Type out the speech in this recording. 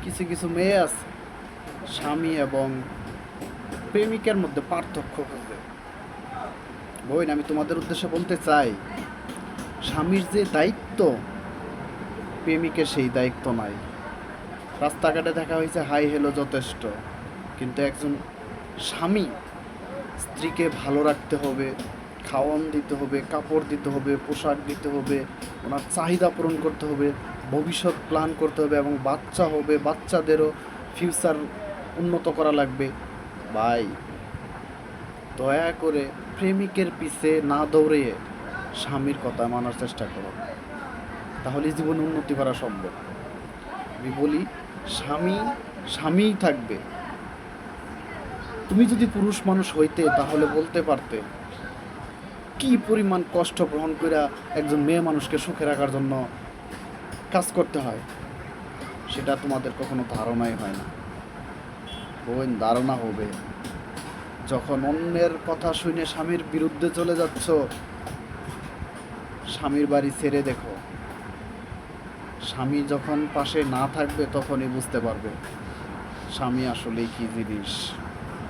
কিছু কিছু মেয়ে আছে স্বামী এবং প্রেমিকের মধ্যে পার্থক্য খোঁজে। বোন, আমি তোমাদের উদ্দেশ্যে বলতে চাই, স্বামীর যে দায়িত্ব প্রেমিকের সেই দায়িত্ব নাই। রাস্তাঘাটে দেখা হয়েছে হাই হেলো যথেষ্ট, কিন্তু একজন স্বামী স্ত্রীকে ভালো রাখতে হবে, খাওয়ান দিতে হবে, কাপড় দিতে হবে, পোশাক দিতে হবে, ওনার চাহিদা পূরণ করতে হবে, ভবিষ্যৎ প্ল্যান করতে হবে, এবং বাচ্চা হবে, বাচ্চাদেরও ফিউচার উন্নত করা লাগবে। ভাই, দয়া করে প্রেমিকের পিছে না দৌড়ে স্বামীর কথা মানার চেষ্টা করো, তাহলে জীবনে উন্নতি করা সম্ভব। আমি বলি, স্বামী স্বামীই থাকবে। তুমি যদি পুরুষ মানুষ হইতে তাহলে বলতে পারতে কি পরিমাণ কষ্ট গ্রহণ করে একজন মেয়ে মানুষকে সুখে রাখার জন্য কাজ করতে হয়। সেটা তোমাদের কখনো ধারণাই হয় না। বোন, ধারণা হবে যখন অন্যের কথা শুনে স্বামীর বিরুদ্ধে চলে যাচ্ছ। স্বামীর বাড়ি ছেড়ে দেখো, স্বামী যখন পাশে না থাকবে তখনই বুঝতে পারবে স্বামী আসলে কি জিনিস।